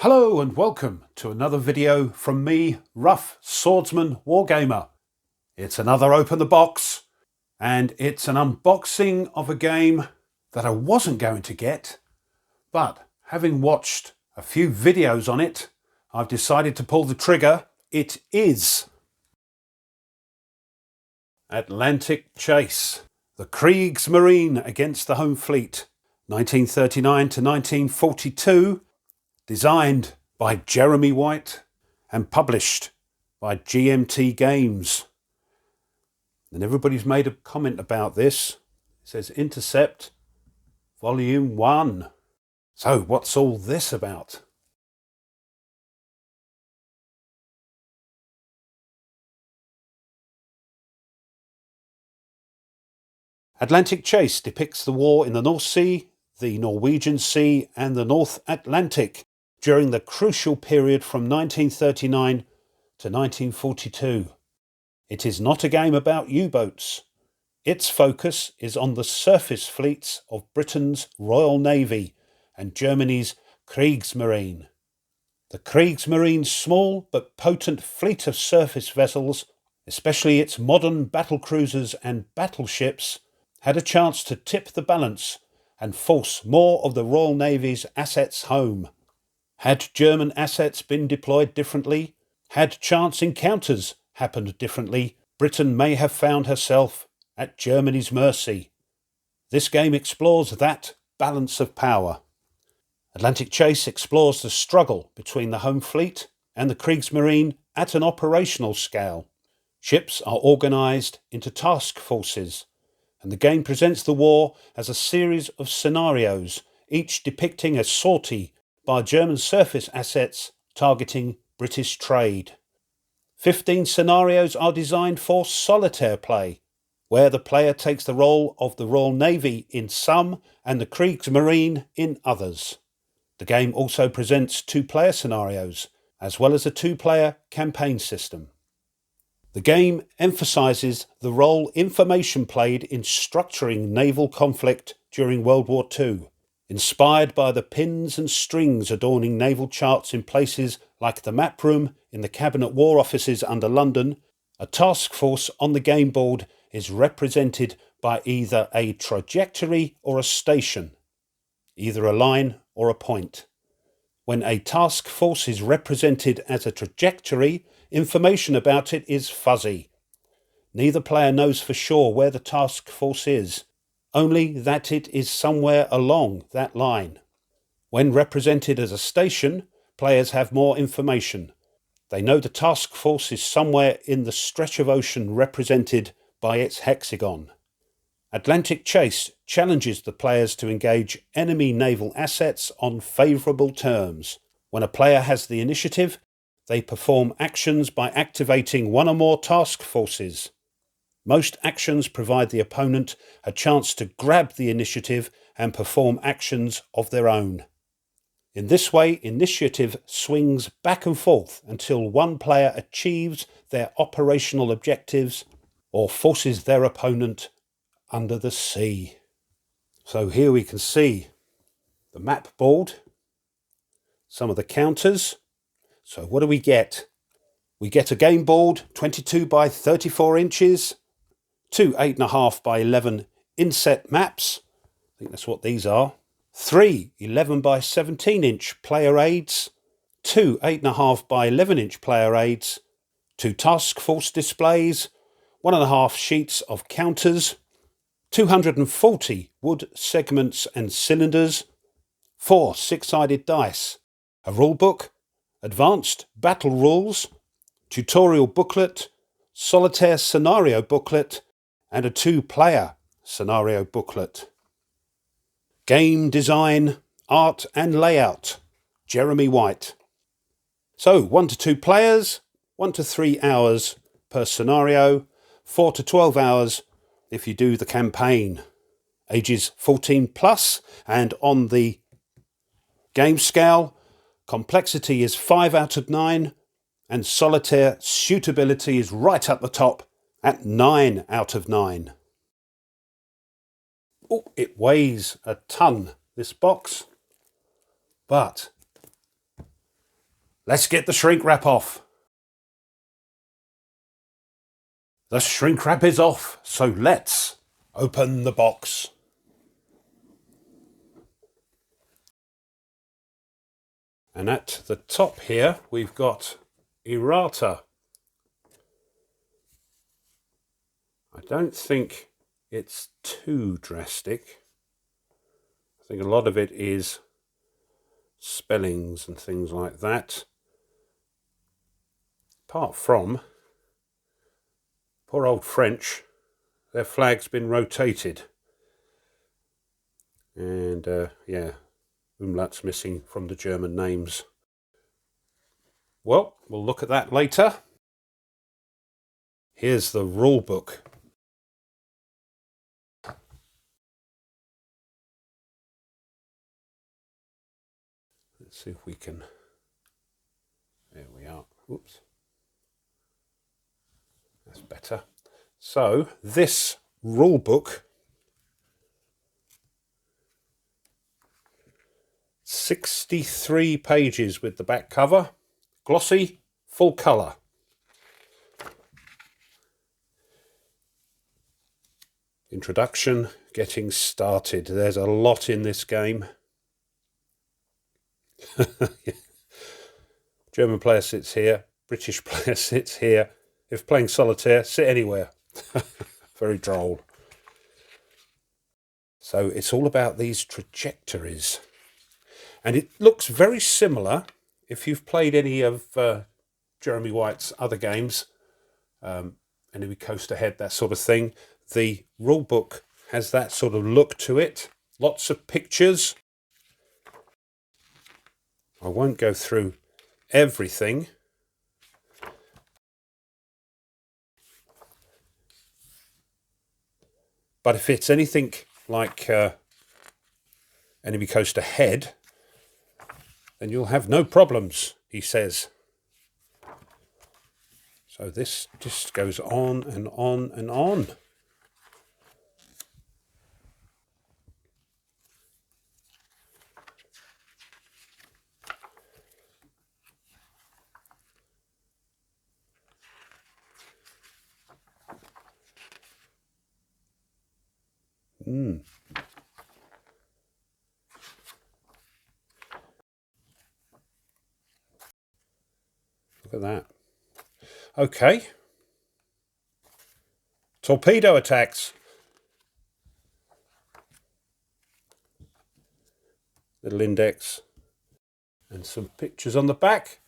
Hello and welcome to another video from me, Rough Swordsman Wargamer. It's another Open the Box, and it's an unboxing of a game that I wasn't going to get, but having watched a few videos on it, I've decided to pull the trigger. It is Atlantic Chase, the Kriegsmarine against the Home Fleet, 1939 to 1942, designed by Jeremy White and published by GMT Games. And everybody's made a comment about this. It says Intercept Volume 1. So what's all this about? Atlantic Chase depicts the war in the North Sea, the Norwegian Sea and the North Atlantic during the crucial period from 1939 to 1942. It is not a game about U-boats. Its focus is on the surface fleets of Britain's Royal Navy and Germany's Kriegsmarine. The Kriegsmarine's small but potent fleet of surface vessels, especially its modern battlecruisers and battleships, had a chance to tip the balance and force more of the Royal Navy's assets home. Had German assets been deployed differently, had chance encounters happened differently, Britain may have found herself at Germany's mercy. This game explores that balance of power. Atlantic Chase explores the struggle between the Home Fleet and the Kriegsmarine at an operational scale. Ships are organised into task forces, and the game presents the war as a series of scenarios, each depicting a sortie by German surface assets targeting British trade. 15 scenarios are designed for solitaire play, where the player takes the role of the Royal Navy in some and the Kriegsmarine in others. The game also presents two-player scenarios, as well as a two-player campaign system. The game emphasises the role information played in structuring naval conflict during World War II. Inspired by the pins and strings adorning naval charts in places like the map room in the Cabinet War Offices under London, a task force on the game board is represented by either a trajectory or a station, either a line or a point. When a task force is represented as a trajectory, information about it is fuzzy. Neither player knows for sure where the task force is, only that it is somewhere along that line. When represented as a station, players have more information. They know the task force is somewhere in the stretch of ocean represented by its hexagon. Atlantic Chase challenges the players to engage enemy naval assets on favourable terms. When a player has the initiative, they perform actions by activating one or more task forces. Most actions provide the opponent a chance to grab the initiative and perform actions of their own. In this way, initiative swings back and forth until one player achieves their operational objectives or forces their opponent under the sea. So here we can see the map board, some of the counters. So what do we get? We get a game board, 22 by 34 inches, two 8.5 by 11 inset maps. I think that's what these are. Three 11 by 17 inch player aids, two 8.5 by 11 inch player aids, two task force displays, 1.5 sheets of counters, 240 wood segments and cylinders, 4 six-sided dice, a rule book, advanced battle rules, tutorial booklet, solitaire scenario booklet, and a two-player scenario booklet. Game design, art and layout, Jeremy White. So 1 to 2 players, 1 to 3 hours per scenario, 4 to 12 hours if you do the campaign. Ages 14 plus, and on the game scale, complexity is 5 out of 9, and solitaire suitability is right up the top at 9 out of 9. Oh, it weighs a ton, this box, but Let's get the shrink wrap off. The shrink wrap is off, so let's open the box. And at the top here, we've got errata. I don't think it's too drastic. I think a lot of it is spellings and things like that. Apart from poor old French, their flag's been rotated. And yeah, umlaut's missing from the German names. Well, we'll look at that later. Here's the rule book. Let's see if we can... There we are. Oops. That's better. So, this rule book, 63 pages with the back cover, glossy, full colour. Introduction, getting started. There's a lot in this game. German player sits here, British player sits here. If playing solitaire, sit anywhere. Very droll. So it's all about these trajectories. And it looks very similar, if you've played any of Jeremy White's other games, Enemy Coast Ahead, that sort of thing. The rule book has that sort of look to it. Lots of pictures. I won't go through everything. But if it's anything like Enemy Coast Ahead, then you'll have no problems, he says. So this just goes on and on and on. Look at that. Okay. Torpedo attacks. Little index. And some pictures on the back.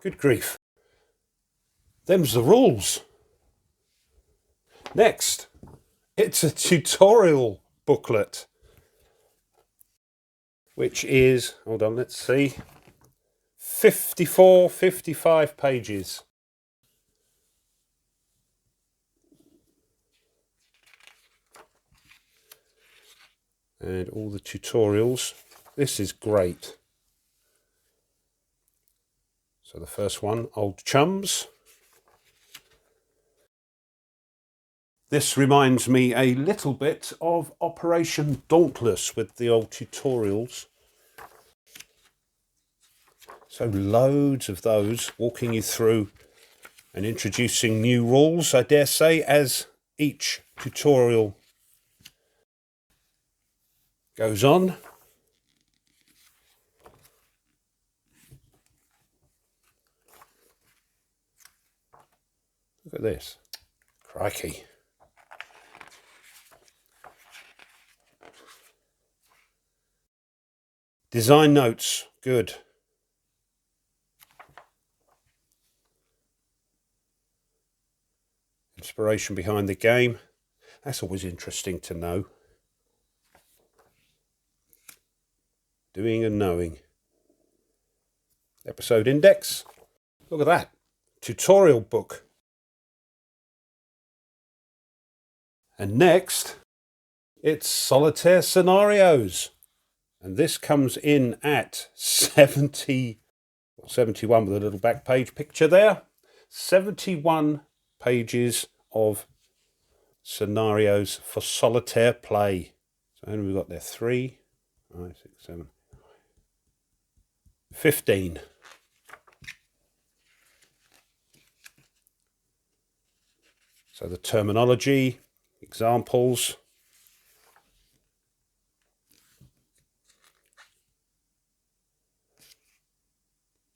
Good grief. Them's the rules. Next, it's a tutorial booklet, which is, hold on, let's see, 55 pages. And all the tutorials. This is great. So the first one, Old Chums. This reminds me a little bit of Operation Dauntless with the old tutorials. So loads of those, walking you through and introducing new rules, I dare say, as each tutorial goes on. Look at this. Crikey. Design notes, good. Inspiration behind the game. That's always interesting to know. Doing and knowing. Episode index. Look at that. Tutorial book. And next, it's Solitaire Scenarios. And this comes in at 71 with a little back page picture there. 71 pages of scenarios for solitaire play. So how many have we got there? 3, 5, 6, 7, 15. So the terminology, examples.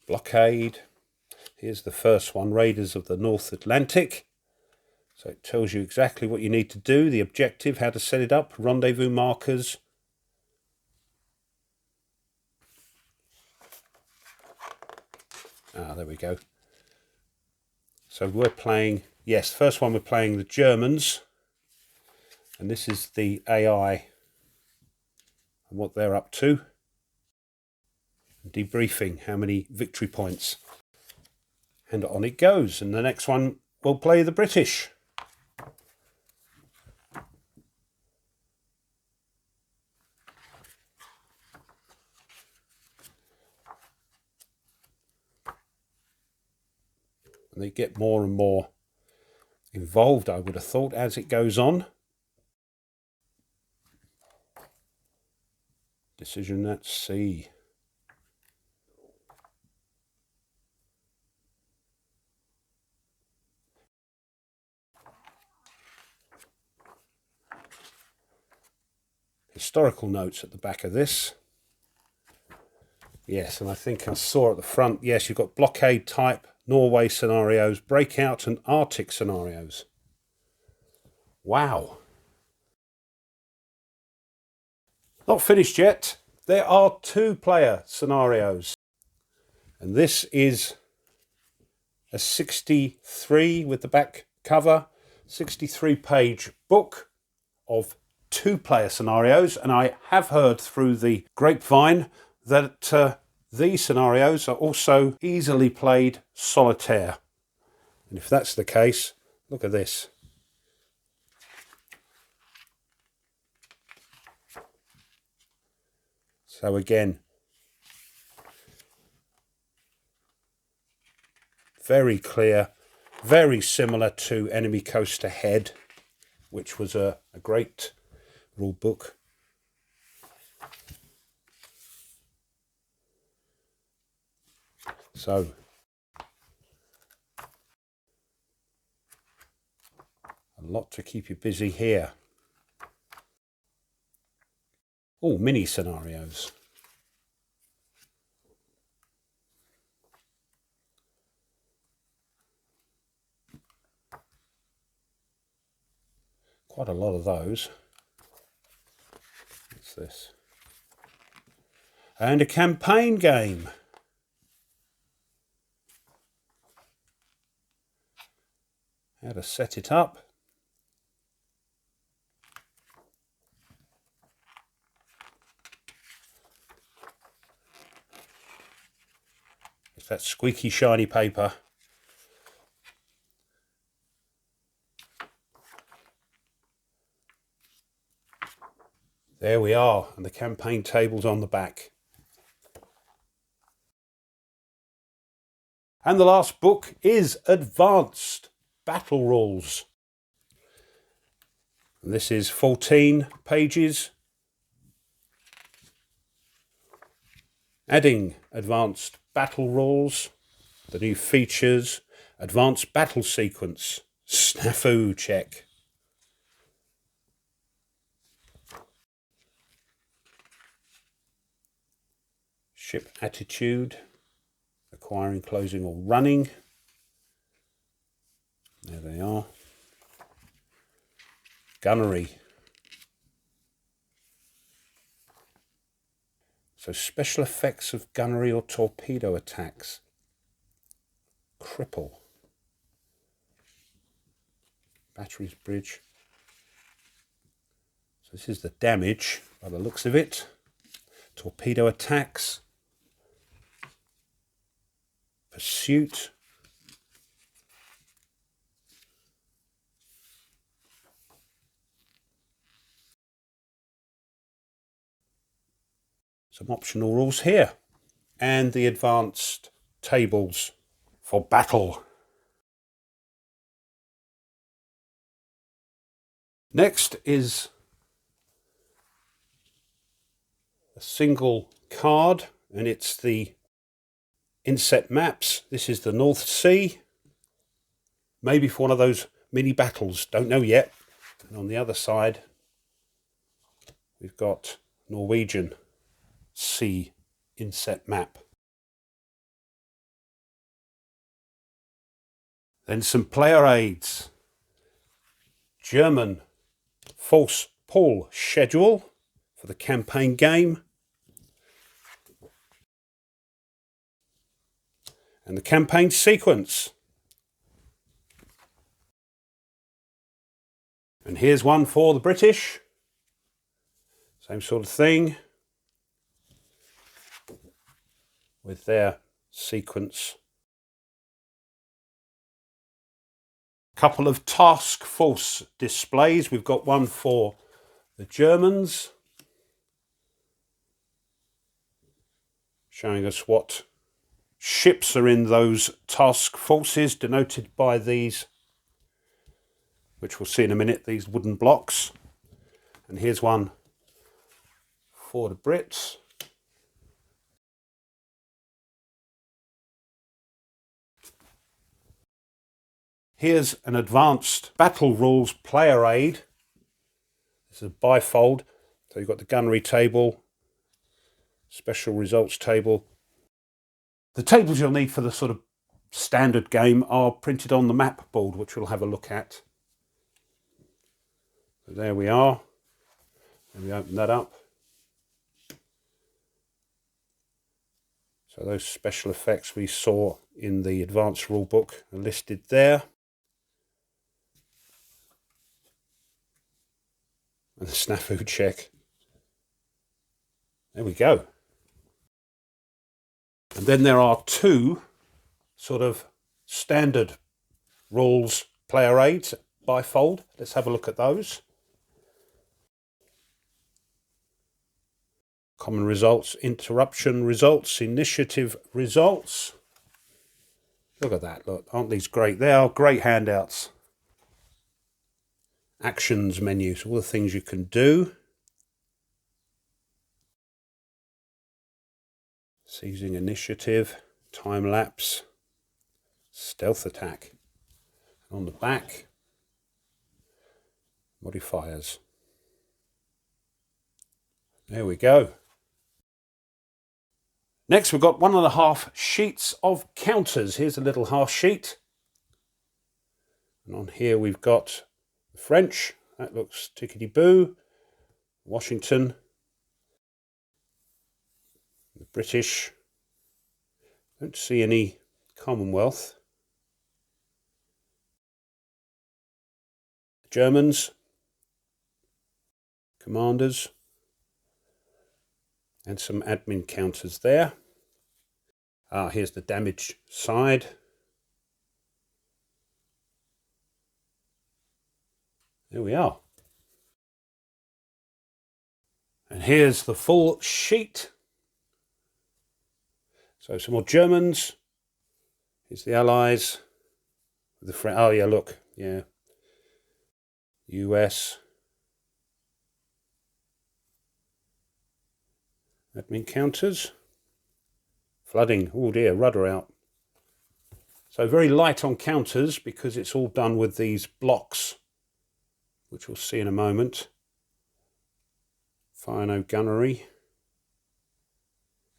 Blockade. Here's the first one, Raiders of the North Atlantic. So it tells you exactly what you need to do, the objective, how to set it up, rendezvous markers. There we go. So we're playing, yes, first one we're playing the Germans. And this is the AI and what they're up to. Debriefing, how many victory points. And on it goes. And the next one we'll play the British. And they get more and more involved, I would have thought, as it goes on. Decision at sea. Historical notes at the back of this. Yes, and I think I saw at the front, yes, you've got blockade type, Norway scenarios, breakout and Arctic scenarios. Wow. Not finished yet. There are 2-player scenarios. And this is a 63 with the back cover, 63-page book of 2-player scenarios. And I have heard through the grapevine that these scenarios are also easily played solitaire. And if that's the case, look at this. So again, very clear, very similar to Enemy Coast Ahead, which was a great rule book. So, a lot to keep you busy here. Oh, mini scenarios. Quite a lot of those. What's this? And a campaign game. How to set it up. It's that squeaky shiny paper. There we are, and the campaign table's on the back. And the last book is Advanced Battle Rules. And this is 14 pages. Adding Advanced Battle Rules, the new features, Advanced Battle Sequence, Snafu check. Ship Attitude, acquiring, closing or running. There they are. Gunnery. So special effects of gunnery or torpedo attacks. Cripple. Batteries bridge. So this is the damage by the looks of it. Torpedo attacks. Pursuit. Some optional rules here. And the advanced tables for battle. Next is a single card, and it's the inset maps. This is the North Sea. Maybe for one of those mini battles, don't know yet. And on the other side, we've got Norwegian sea inset map. Then some player aids. German false pull schedule for the campaign game. And the campaign sequence. And here's one for the British. Same sort of thing. With their sequence. Couple of task force displays. We've got one for the Germans, showing us what ships are in those task forces, denoted by these, which we'll see in a minute, these wooden blocks. And here's one for the Brits. Here's an advanced battle rules player aid. This is a bifold. So you've got the gunnery table, special results table. The tables you'll need for the sort of standard game are printed on the map board, which we'll have a look at. So there we are. Let me open that up. So those special effects we saw in the advanced rule book are listed there. And the snafu check. There we go. And then there are two sort of standard rules player aids bifold. Let's have a look at those. Common results, interruption results, initiative results. Look at that, look, aren't these great? They are great handouts. Actions menus, all the things you can do. Seizing initiative, time lapse, stealth attack. And on the back, modifiers. There we go. Next, we've got 1.5 sheets of counters. Here's a little half sheet. And on here we've got the French. That looks tickety-boo. Washington. The British. Don't see any Commonwealth. The Germans. Commanders. And some admin counters there. Here's the damage side. There we are. And here's the full sheet. So some more Germans. Here's the Allies. The French. Oh yeah, look. Yeah. US. Admin counters. Flooding. Oh dear, rudder out. So very light on counters because it's all done with these blocks, which we'll see in a moment. Fire gunnery.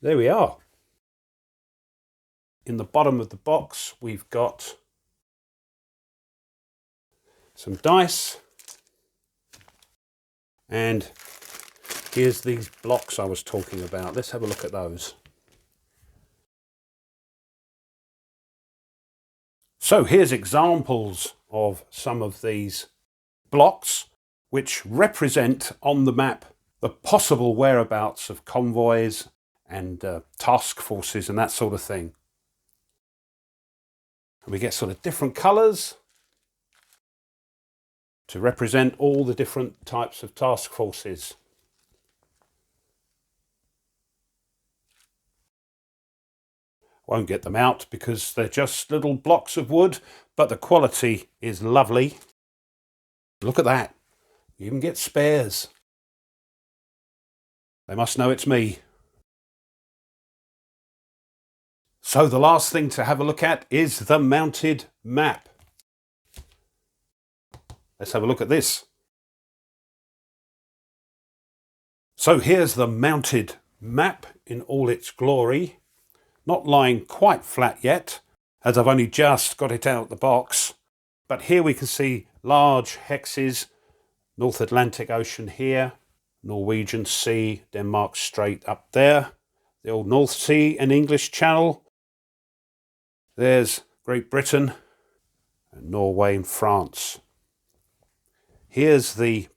There we are. In the bottom of the box, we've got some dice. And here's these blocks I was talking about. Let's have a look at those. So here's examples of some of these blocks which represent on the map the possible whereabouts of convoys and task forces and that sort of thing. And we get sort of different colours to represent all the different types of task forces. Won't get them out because they're just little blocks of wood, but the quality is lovely. Look at that. You even get spares. They must know it's me. So the last thing to have a look at is the mounted map. let's have a look at this. So here's the mounted map in all its glory. Not lying quite flat yet, as I've only just got it out of the box. But here we can see large hexes, North Atlantic Ocean here, Norwegian Sea, Denmark Strait up there, the old North Sea and English Channel. There's Great Britain, and Norway and France. Here's the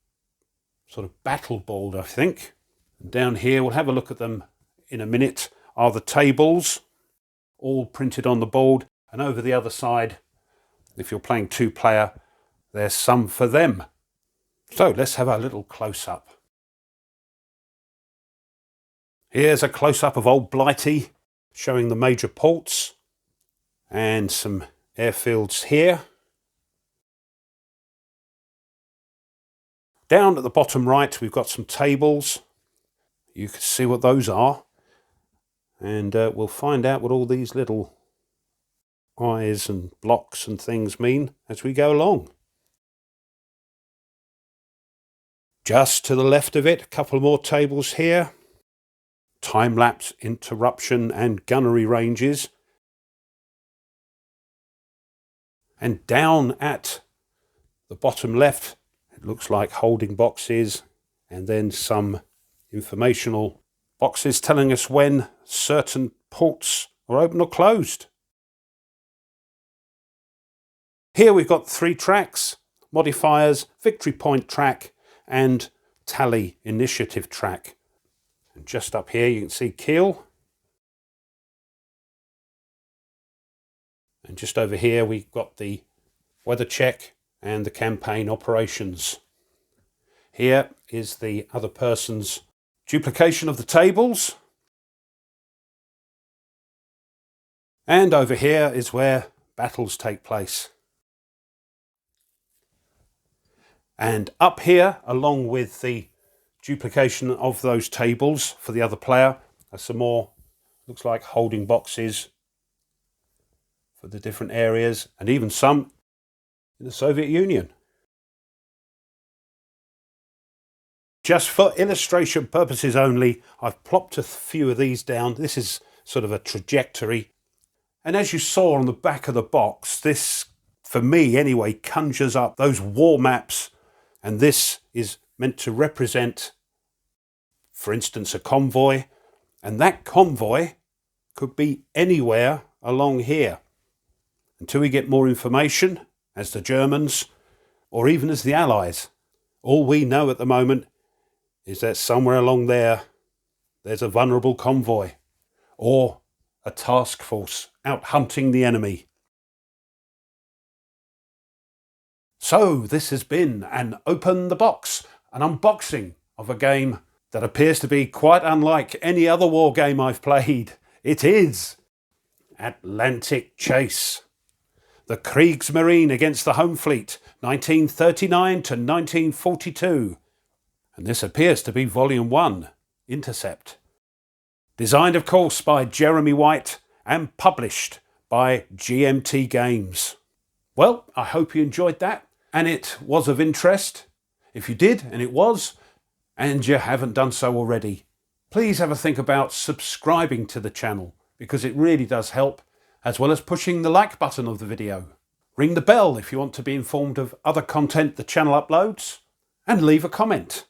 sort of battle board, I think. And down here, we'll have a look at them in a minute, are the tables, all printed on the board. And over the other side, if you're playing two-player, there's some for them. So let's have a little close-up. Here's a close-up of Old Blighty, showing the major ports and some airfields here. Down at the bottom right, we've got some tables. You can see what those are. And we'll find out what all these little eyes and blocks and things mean as we go along. Just to the left of it, a couple more tables here. Time-lapse, interruption and gunnery ranges. And down at the bottom left, it looks like holding boxes and then some informational boxes telling us when certain ports are open or closed. Here we've got 3 tracks, modifiers, victory point track and tally initiative track. And just up here you can see Kiel. And just over here we've got the weather check and the campaign operations. Here is the other person's duplication of the tables. And over here is where battles take place. And up here, along with the duplication of those tables for the other player, are some more, looks like holding boxes for the different areas, and even some in the Soviet Union. Just for illustration purposes only, I've plopped a few of these down. This is sort of a trajectory. And as you saw on the back of the box, this, for me anyway, conjures up those war maps. And this is meant to represent, for instance, a convoy. And that convoy could be anywhere along here. Until we get more information, as the Germans, or even as the Allies. All we know at the moment is that somewhere along there, there's a vulnerable convoy. Or a task force out hunting the enemy. So this has been an Open the Box, an unboxing of a game that appears to be quite unlike any other war game I've played. It is Atlantic Chase. The Kriegsmarine against the Home Fleet, 1939 to 1942. And this appears to be Volume 1, Intercept. Designed, of course, by Jeremy White and published by GMT Games. Well, I hope you enjoyed that and it was of interest. If you did, and it was, and you haven't done so already, please have a think about subscribing to the channel because it really does help, as well as pushing the like button of the video. Ring the bell if you want to be informed of other content the channel uploads, and leave a comment.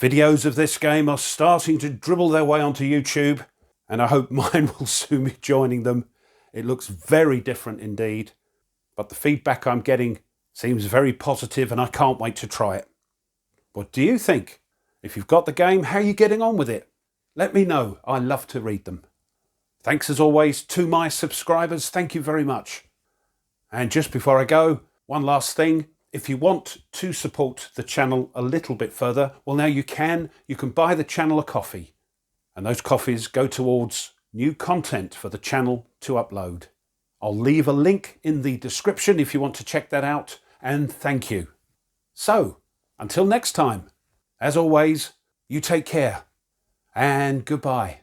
Videos of this game are starting to dribble their way onto YouTube, and I hope mine will soon be joining them. It looks very different indeed, but the feedback I'm getting seems very positive and I can't wait to try it. What do you think? If you've got the game, how are you getting on with it? Let me know, I love to read them. Thanks as always to my subscribers, thank you very much. And just before I go, one last thing. If you want to support the channel a little bit further, well now you can buy the channel a coffee. And those coffees go towards new content for the channel to upload. I'll leave a link in the description if you want to check that out, and thank you. So, until next time, as always, you take care, and goodbye.